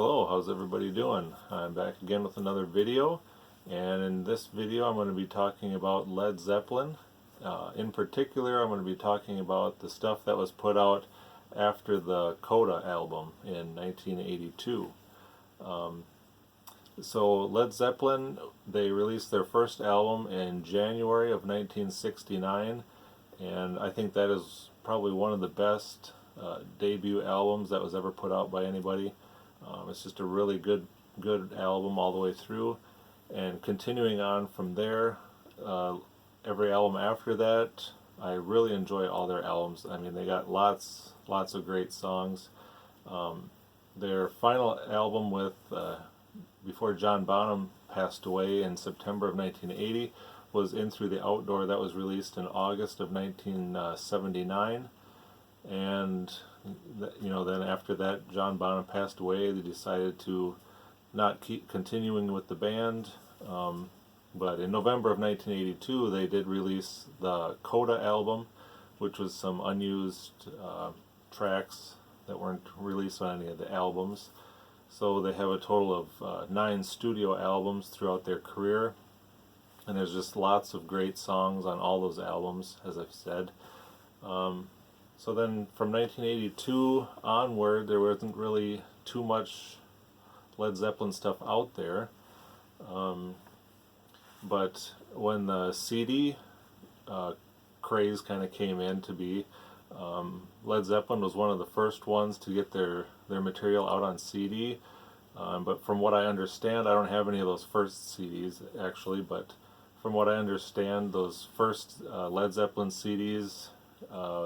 Hello, how's everybody doing? I'm back again with another video, and in this video I'm going to be talking about Led Zeppelin. In particular, I'm going to be talking about the stuff that was put out after the Coda album in 1982. So Led Zeppelin, they released their first album in January of 1969, and I think that is probably one of the best debut albums that was ever put out by anybody. It's just a really good album all the way through, and continuing on from there, every album after that, I really enjoy all their albums. I mean, they got lots of great songs. Their final album with before John Bonham passed away in September of 1980 was In Through the Outdoor. That was released in August of 1979, and then after that, John Bonham passed away. They decided to not keep continuing with the band, but in November of 1982 they did release the Coda album, which was some unused tracks that weren't released on any of the albums. So they have a total of 9 studio albums throughout their career, and there's just lots of great songs on all those albums, as I've said. So then from 1982 onward, there wasn't really too much Led Zeppelin stuff out there. But when the CD craze kind of came in to be, Led Zeppelin was one of the first ones to get their material out on CD. But from what I understand, I don't have any of those first CDs actually, but from what I understand, those first Led Zeppelin CDs,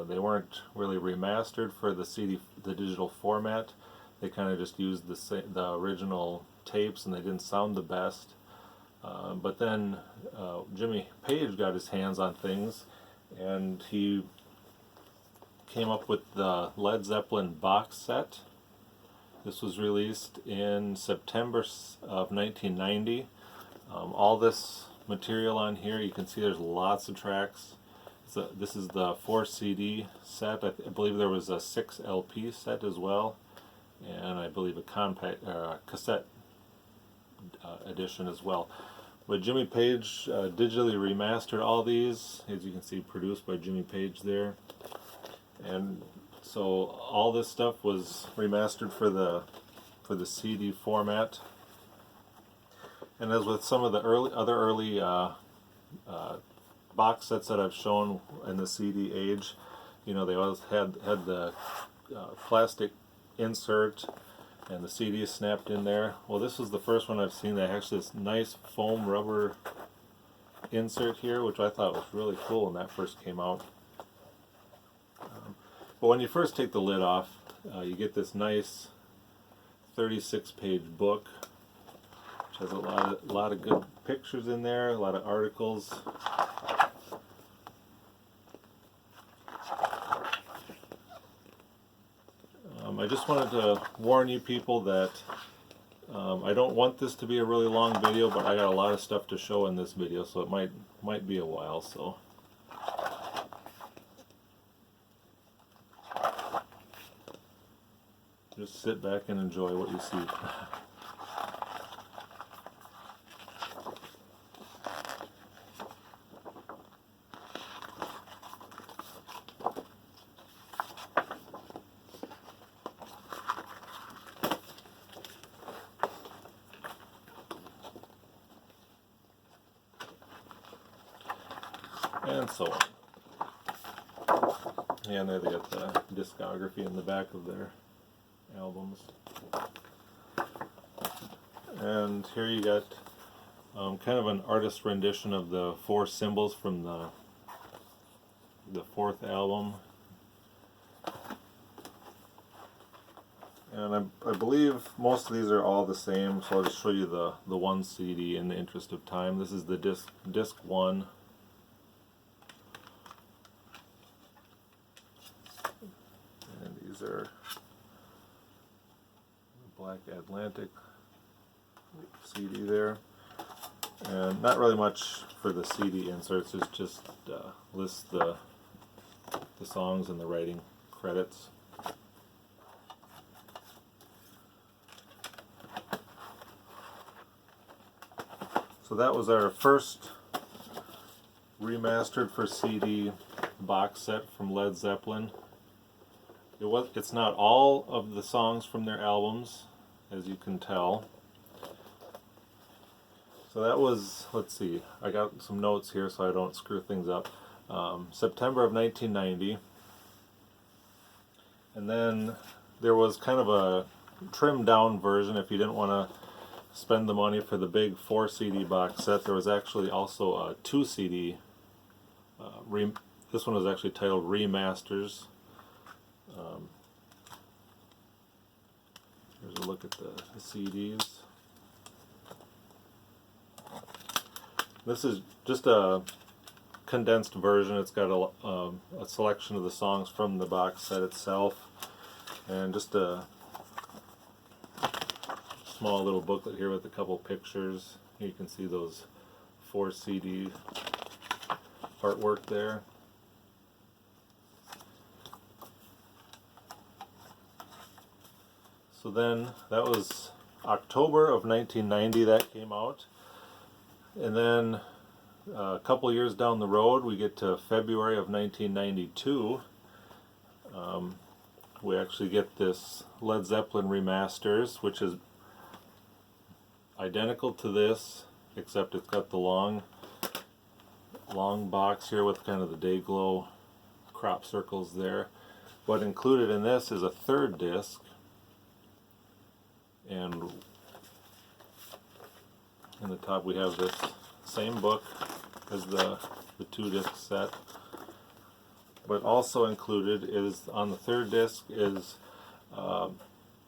they weren't really remastered for the digital format. They kind of just used the original tapes, and they didn't sound the best. But then Jimmy Page got his hands on things, and he came up with the Led Zeppelin box set. This was released in September of 1990. All this material on here, you can see there's lots of tracks. So this is the 4 CD set. I believe there was a 6 LP set as well, and I believe a compact cassette edition as well. But Jimmy Page digitally remastered all these, as you can see, produced by Jimmy Page there. And so all this stuff was remastered for the CD format. And as with some of the other early box sets that I've shown in the CD age, they always had the plastic insert and the CD is snapped in there. Well, this was the first one I've seen that actually this nice foam rubber insert here, which I thought was really cool when that first came out. But when you first take the lid off, you get this nice 36-page book, which has a lot of good pictures in there, a lot of articles. I just wanted to warn you people that I don't want this to be a really long video, but I got a lot of stuff to show in this video, so it might be a while. So just sit back and enjoy what you see. And so on. And there they got the discography in the back of their albums. And here you got kind of an artist rendition of the 4 symbols from the 4th album. And I believe most of these are all the same, so I'll just show you the one CD in the interest of time. This is the disc 1. And these are Black Atlantic CD there. And not really much for the CD inserts, it just lists the songs and the writing credits. So that was our first remastered for CD box set from Led Zeppelin. It's not all of the songs from their albums, as you can tell. So that was, let's see, I got some notes here so I don't screw things up. September of 1990. And then there was kind of a trimmed down version if you didn't want to spend the money for the big 4 CD box set. There was actually also a 2 CD. This one was actually titled Remasters. Here's a look at the CDs. This is just a condensed version. It's got a selection of the songs from the box set itself, and just a small little booklet here with a couple pictures. You can see those 4 CD artwork there. So then that was October of 1990 that came out. And then a couple years down the road we get to February of 1992. We actually get this Led Zeppelin Remasters, which is identical to this, except it's got the long box here with kind of the day glow crop circles there. But included in this is a 3rd disc, and in the top we have this same book as the 2 disc set. But also included is, on the 3rd disc, is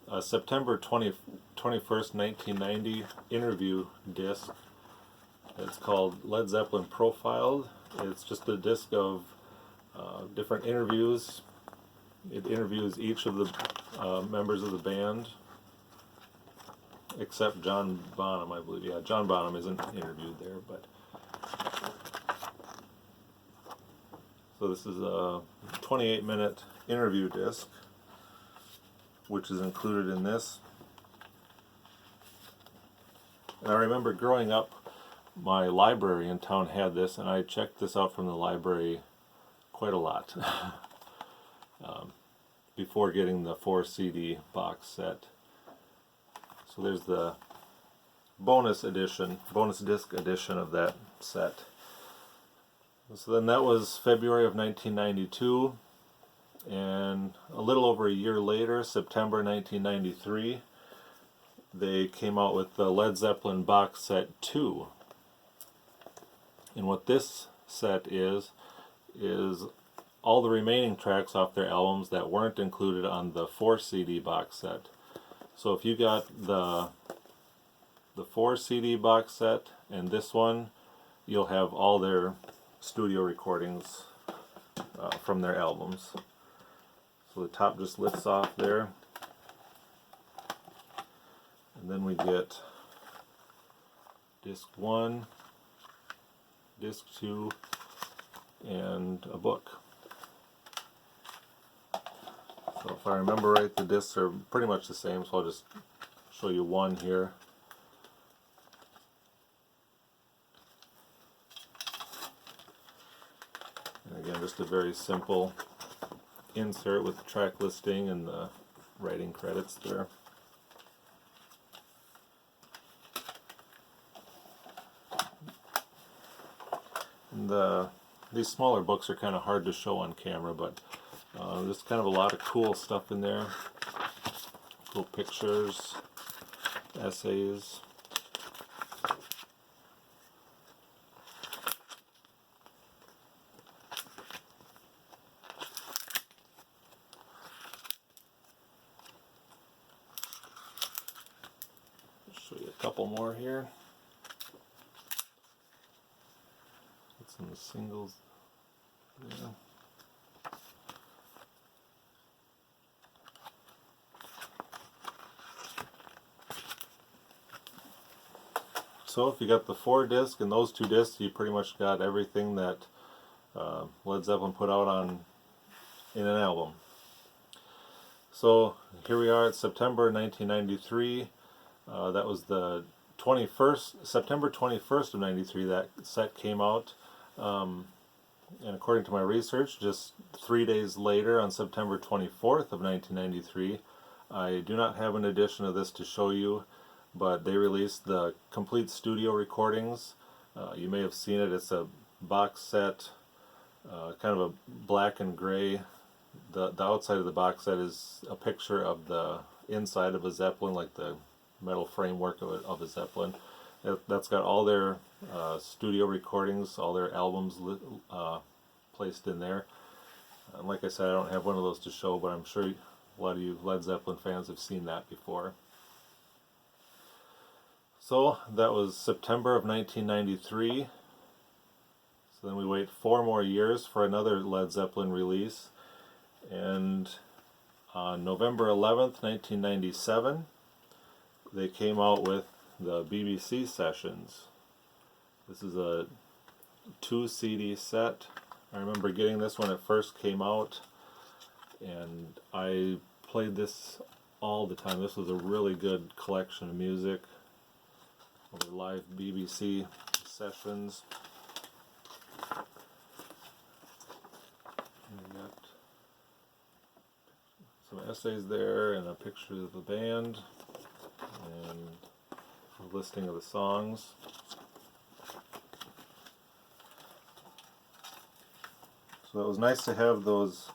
a September 21st, 1990 interview disc. It's called Led Zeppelin Profiled. It's just a disc of different interviews. It interviews each of the members of the band, except John Bonham, I believe. Yeah, John Bonham isn't interviewed there, but so this is a 28-minute interview disc, which is included in this. And I remember growing up, my library in town had this, and I checked this out from the library quite a lot before getting the 4 CD box set. So there's the bonus disc edition of that set. So then that was February of 1992, and a little over a year later, September 1993, they came out with the Led Zeppelin box set 2. And what this set is all the remaining tracks off their albums that weren't included on the 4 CD box set. So if you got the 4 CD box set and this one, you'll have all their studio recordings from their albums. So the top just lifts off there, and then we get disc 1, disc 2, and a book. So if I remember right, the discs are pretty much the same, so I'll just show you one here. And again, just a very simple insert with the track listing and the writing credits there. And these smaller books are kind of hard to show on camera, but there's kind of a lot of cool stuff in there. Cool pictures, essays. Show you a couple more here. Get some singles there. So if you got the 4 disc and those 2 discs, you pretty much got everything that Led Zeppelin put out in an album. So here we are at September 1993. That was the September 21st of 93, that set came out. And according to my research, just 3 days later, on September 24th of 1993, I do not have an edition of this to show you, but they released the complete studio recordings. You may have seen it. It's a box set, kind of a black and gray. The outside of the box set is a picture of the inside of a Zeppelin, like the metal framework of a Zeppelin. That's got all their studio recordings, all their albums placed in there. And like I said, I don't have one of those to show, but I'm sure a lot of you Led Zeppelin fans have seen that before. So that was September of 1993. So then we wait 4 more years for another Led Zeppelin release. And on November 11th, 1997, they came out with the BBC sessions. This is a 2 CD set. I remember getting this when it first came out, and I played this all the time. This was a really good collection of music over live BBC sessions. And we got some essays there and a picture of the band and a listing of the songs. So it was nice to have those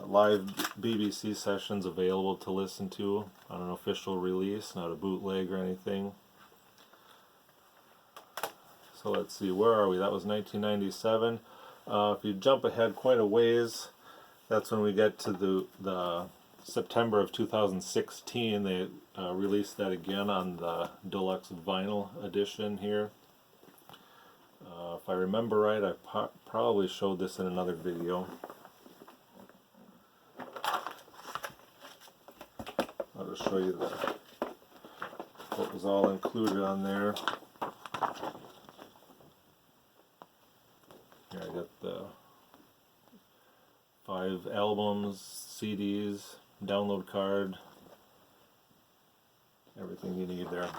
live BBC sessions available to listen to on an official release, not a bootleg or anything. So let's see, where are we? That was 1997. If you jump ahead quite a ways, that's when we get to the September of 2016. They released that again on the deluxe vinyl edition here. If I remember right, I probably showed this in another video. I'll just show you what was all included on there. Here I got the 5 albums, CDs, download card, everything you need there.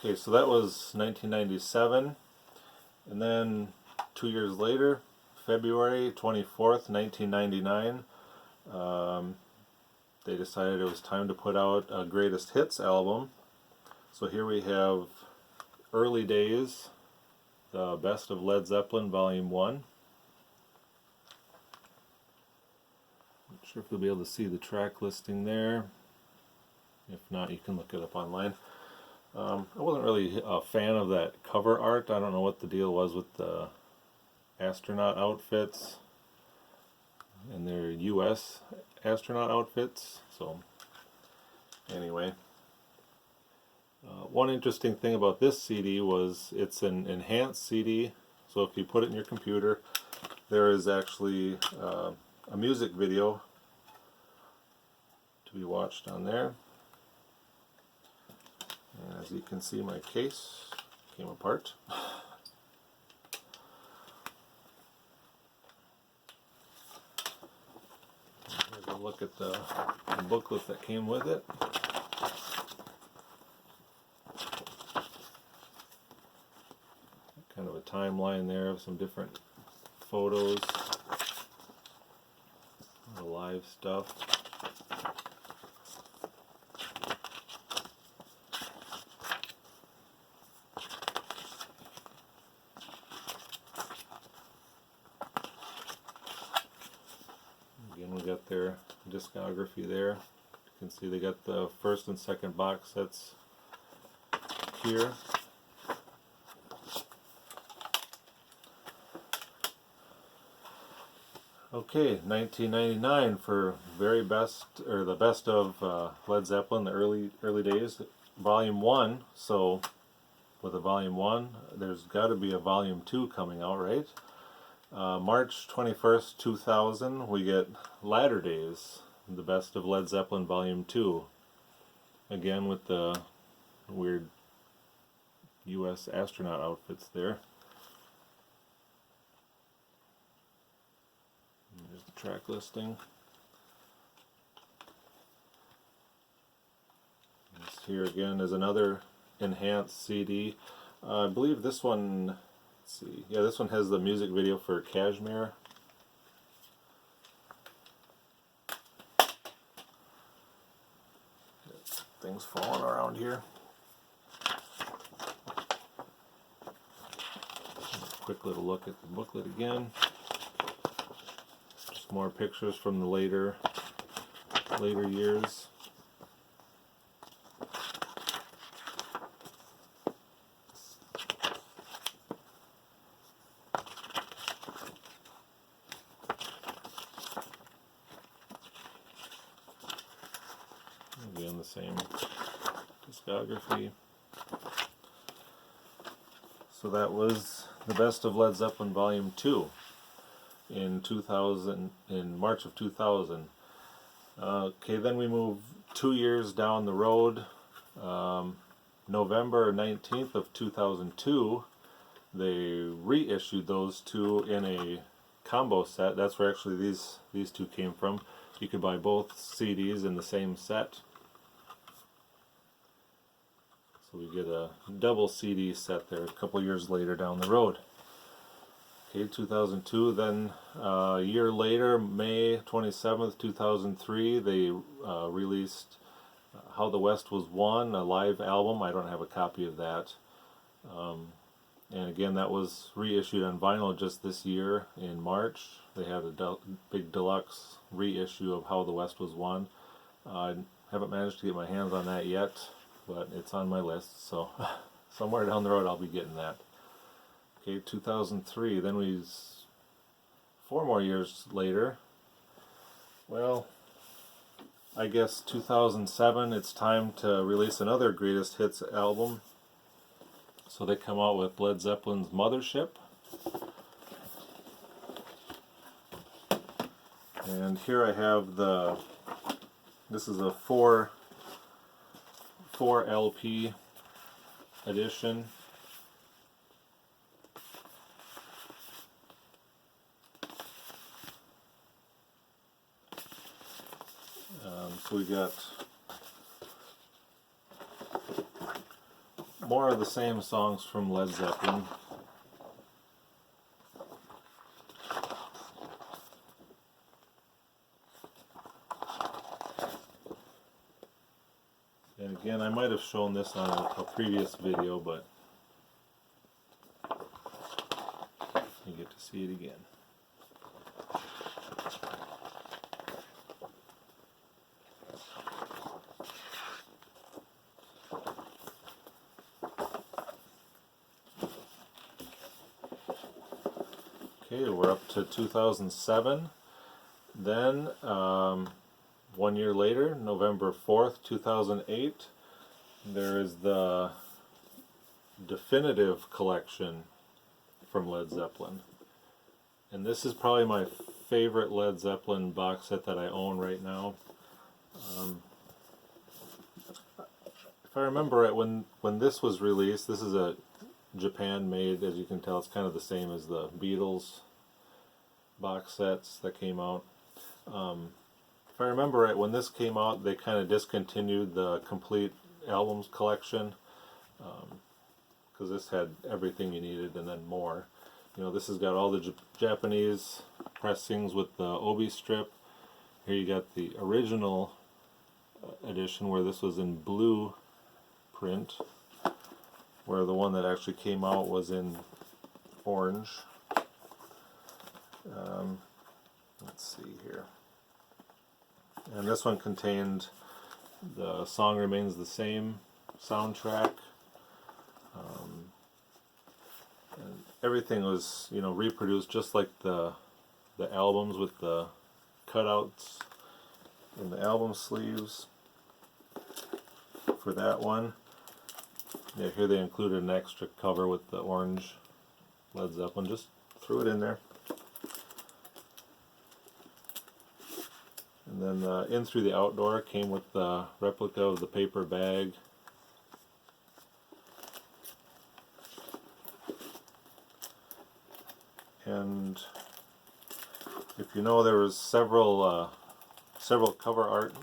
Okay, so that was 1997, and then 2 years later, February 24th, 1999, they decided it was time to put out a greatest hits album. So here we have Early Days, the Best of Led Zeppelin, Volume 1. Not sure if you'll be able to see the track listing there. If not, you can look it up online. I wasn't really a fan of that cover art. I don't know what the deal was with the astronaut outfits and their US astronaut outfits. So anyway, one interesting thing about this CD was it's an enhanced CD. So if you put it in your computer, there is actually a music video to be watched on there. And as you can see, my case came apart. Here's a look at the booklet that came with it. Kind of a timeline there of some different photos, the live stuff. Again, we got their discography there. You can see they got the first and second box sets here. Okay, 1999 for very best, or the best of Led Zeppelin, the early days, Volume 1. So with a Volume 1, there's got to be a Volume 2 coming out, right? March 21st, 2000, we get Latter Days, the best of Led Zeppelin Volume 2. Again with the weird US astronaut outfits there. There's the track listing. Here again is another enhanced CD. I believe this one, let's see, yeah, this one has the music video for Kashmir. Things falling around here. Quick little look at the booklet again. Just more pictures from the later years. Again, the same discography. So that was the best of Led Zeppelin Volume 2 in March of 2000. Okay, then we move 2 years down the road. November 19th of 2002, they reissued those two in a combo set. That's where actually these two came from. You could buy both CDs in the same set. So we get a double CD set there a couple years later down the road. Okay, 2002, then a year later, May 27th, 2003, they released How the West Was Won, a live album. I don't have a copy of that. And again, that was reissued on vinyl just this year in March. They had a big deluxe reissue of How the West Was Won. I haven't managed to get my hands on that yet, but it's on my list, so somewhere down the road I'll be getting that. Okay, 2003, then 4 more years later, well, I guess 2007, it's time to release another greatest hits album. So they come out with Led Zeppelin's Mothership. And here I have this is a 4 LP edition. So we got more of the same songs from Led Zeppelin. And again, I might have shown this on a previous video, but you get to see it again. Okay, we're up to 2007. Then, 1 year later, November 4th, 2008, there is the definitive collection from Led Zeppelin. And this is probably my favorite Led Zeppelin box set that I own right now. If I remember it, when this was released, this is a Japan made, as you can tell, it's kind of the same as the Beatles box sets that came out. If I remember right, when this came out, they kind of discontinued the complete albums collection, because this had everything you needed and then more. You know, this has got all the Japanese pressings with the obi strip. Here you got the original edition where this was in blue print, where the one that actually came out was in orange. Let's see here. And this one contained The Song Remains the Same soundtrack. And everything was, you know, reproduced just like the albums, with the cutouts in the album sleeves for that one. Yeah, here they included an extra cover with the orange Led Zeppelin. Just threw it in there. And then In Through the Outdoor came with the replica of the paper bag. And If you know, there was several cover art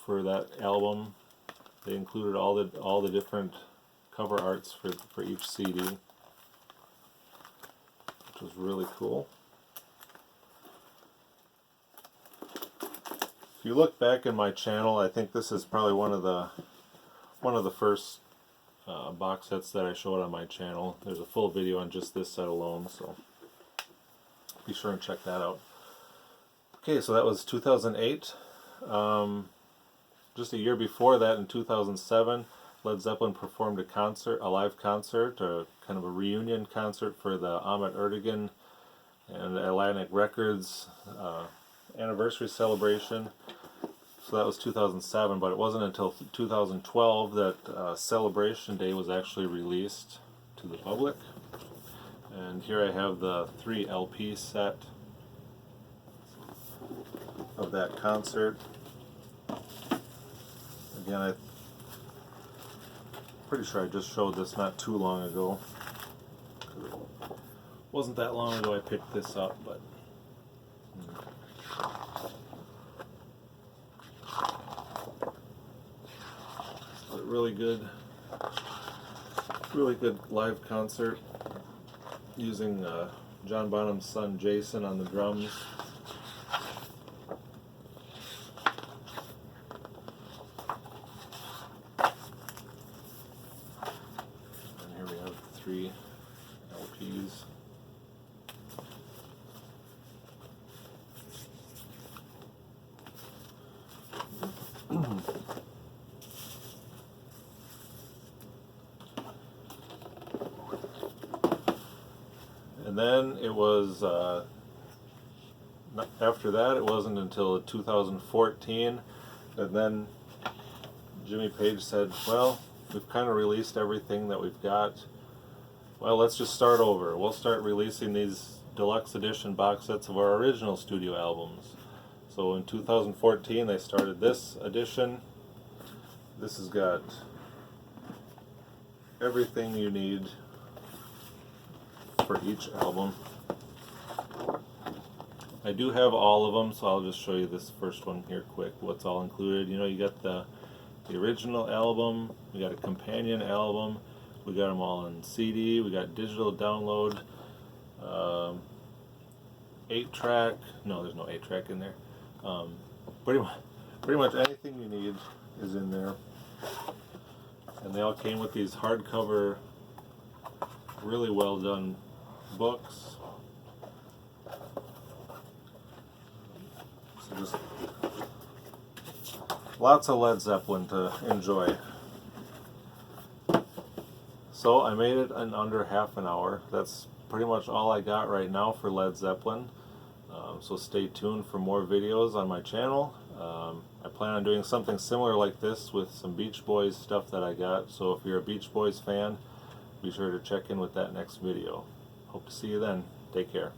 for that album. They included all the different cover arts for each CD, which was really cool. If you look back in my channel, I think this is probably one of the first box sets that I showed on my channel. There's a full video on just this set alone, so be sure and check that out. Okay, so that was 2008. Just a year before that, in 2007, Led Zeppelin performed a live concert, kind of a reunion concert for the Ahmet Ertegun and Atlantic Records anniversary celebration. So that was 2007, but it wasn't until 2012 that Celebration Day was actually released to the public. And here I have the 3 LP set of that concert. Again, I'm pretty sure I just showed this not too long ago. It wasn't that long ago I picked this up, but really good live concert using John Bonham's son Jason on the drums. And here we have 3 LPs. And then it was, after that, it wasn't until 2014, and then Jimmy Page said, well, we've kind of released everything that we've got. Well, let's just start over. We'll start releasing these deluxe edition box sets of our original studio albums. So in 2014, they started this edition. This has got everything you need for each album. I do have all of them, so I'll just show you this first one here quick, what's all included. You know, you got the original album, we got a companion album, we got them all on CD, we got digital download, 8-track, no, there's no 8-track in there. Pretty much anything you need is in there. And they all came with these hardcover, really well done books. So just lots of Led Zeppelin to enjoy. So I made it in under half an hour. That's pretty much all I got right now for Led Zeppelin. So stay tuned for more videos on my channel. I plan on doing something similar like this with some Beach Boys stuff that I got. So if you're a Beach Boys fan, be sure to check in with that next video. Hope to see you then. Take care.